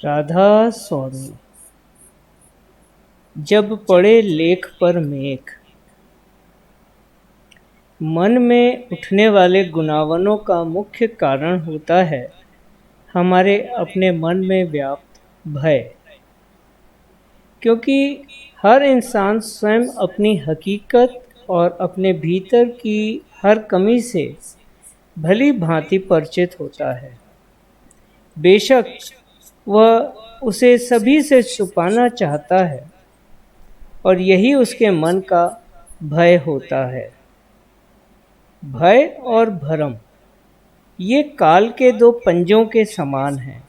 राधा स्वामी। जब पड़े लेख पर मेघ, मन में उठने वाले गुनावनों का मुख्य कारण होता है हमारे अपने मन में व्याप्त भय। क्योंकि हर इंसान स्वयं अपनी हकीकत और अपने भीतर की हर कमी से भली भांति परिचित होता है। बेशक वह उसे सभी से छुपाना चाहता है और यही उसके मन का भय होता है। भय और भरम ये काल के दो पंजों के समान हैं।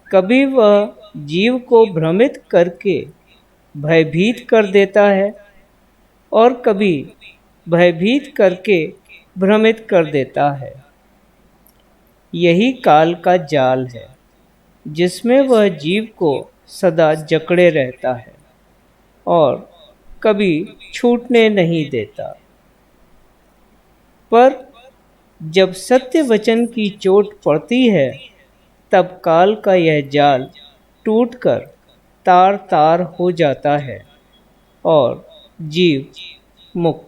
कभी वह जीव को भ्रमित करके भयभीत कर देता है और कभी भयभीत करके भ्रमित कर देता है। यही काल का जाल है जिसमें वह जीव को सदा जकड़े रहता है और कभी छूटने नहीं देता। पर जब सत्य वचन की चोट पड़ती है तब काल का यह जाल टूटकर तार तार हो जाता है और जीव मुक्त।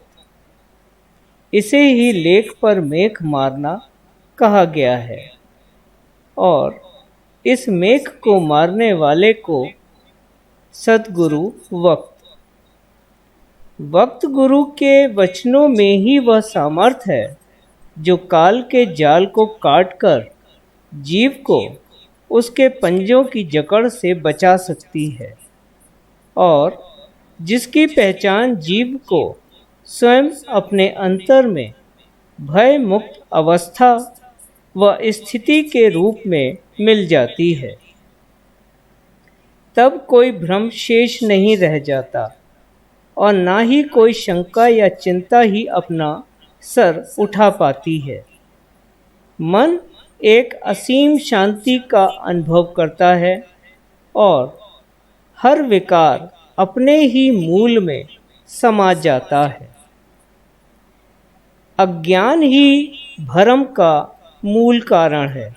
इसे ही लेख पर मेघ मारना कहा गया है और इस मेघ को मारने वाले को सद्गुरु वक्त गुरु के वचनों में ही वह सामर्थ्य है जो काल के जाल को काटकर जीव को उसके पंजों की जकड़ से बचा सकती है और जिसकी पहचान जीव को स्वयं अपने अंतर में भय मुक्त अवस्था व स्थिति के रूप में मिल जाती है। तब कोई भ्रम शेष नहीं रह जाता और ना ही कोई शंका या चिंता ही अपना सर उठा पाती है। मन एक असीम शांति का अनुभव करता है और हर विकार अपने ही मूल में समा जाता है। अज्ञान ही भरम का मूल कारण है।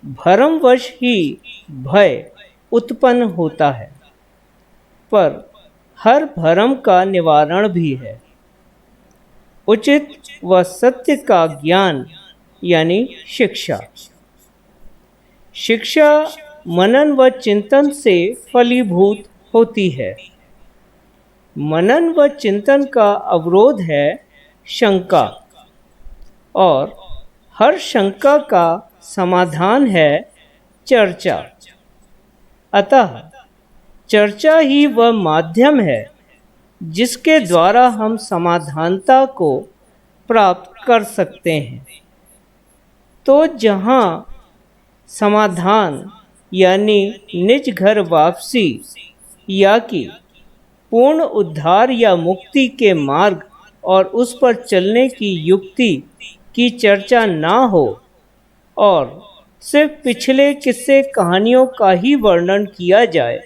भरमवश ही भय उत्पन्न होता है, पर हर भरम का निवारण भी है। उचित व सत्य का ज्ञान यानी शिक्षा। शिक्षा मनन व चिंतन से फलीभूत होती है। मनन व चिंतन का अवरोध है शंका और हर शंका का समाधान है चर्चा। अतः चर्चा ही वह माध्यम है जिसके द्वारा हम समाधानता को प्राप्त कर सकते हैं। तो जहाँ समाधान यानी निज घर वापसी या कि पूर्ण उद्धार या मुक्ति के मार्ग और उस पर चलने की युक्ति की चर्चा ना हो और सिर्फ पिछले किस्से कहानियों का ही वर्णन किया जाए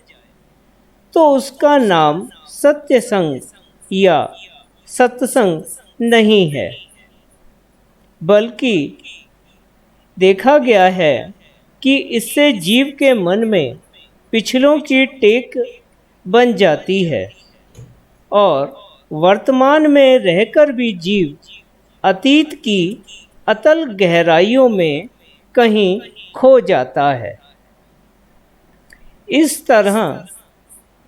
तो उसका नाम सत्संग या सत्संग नहीं है। बल्कि देखा गया है कि इससे जीव के मन में पिछलों की टेक बन जाती है और वर्तमान में रहकर भी जीव अतीत की अतल गहराइयों में कहीं खो जाता है। इस तरह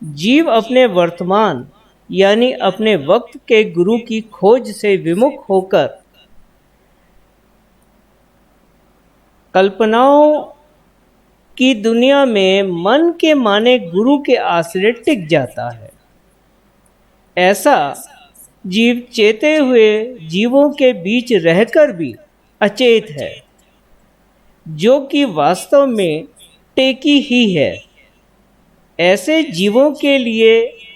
जीव अपने वर्तमान यानी अपने वक्त के गुरु की खोज से विमुख होकर कल्पनाओं की दुनिया में मन के माने गुरु के आश्रय टिक जाता है। ऐसा जीव चेते हुए जीवों के बीच रहकर भी अचेत है, जो कि वास्तव में टेकी ही है। ऐसे जीवों के लिए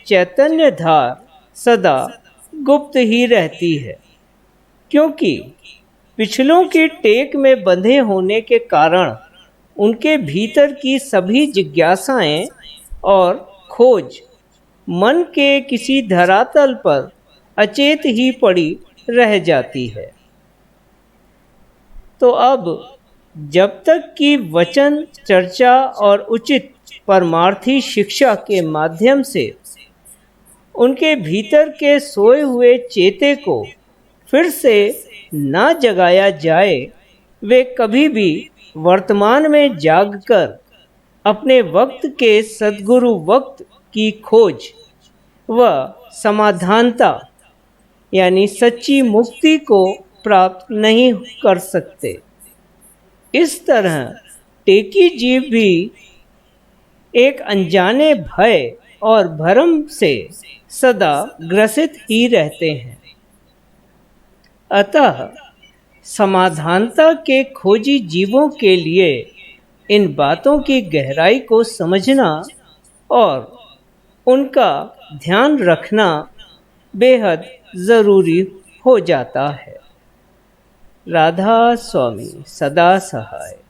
चैतन्य धार सदा गुप्त ही रहती है, क्योंकि पिछलों की टेक में बंधे होने के कारण उनके भीतर की सभी जिज्ञासाएं और खोज मन के किसी धरातल पर अचेत ही पड़ी रह जाती है। तो अब जब तक कि वचन, चर्चा और उचित परमार्थी शिक्षा के माध्यम से उनके भीतर के सोए हुए चेते को फिर से ना जगाया जाए, वे कभी भी वर्तमान में जागकर अपने वक्त के सद्गुरु वक्त की खोज व समाधानता यानी सच्ची मुक्ति को प्राप्त नहीं कर सकते। इस तरह टेकी जीव भी एक अनजाने भय और भ्रम से सदा ग्रसित ही रहते हैं। अतः समाधानता के खोजी जीवों के लिए इन बातों की गहराई को समझना और उनका ध्यान रखना बेहद ज़रूरी हो जाता है। राधा स्वामी सदा सहाय।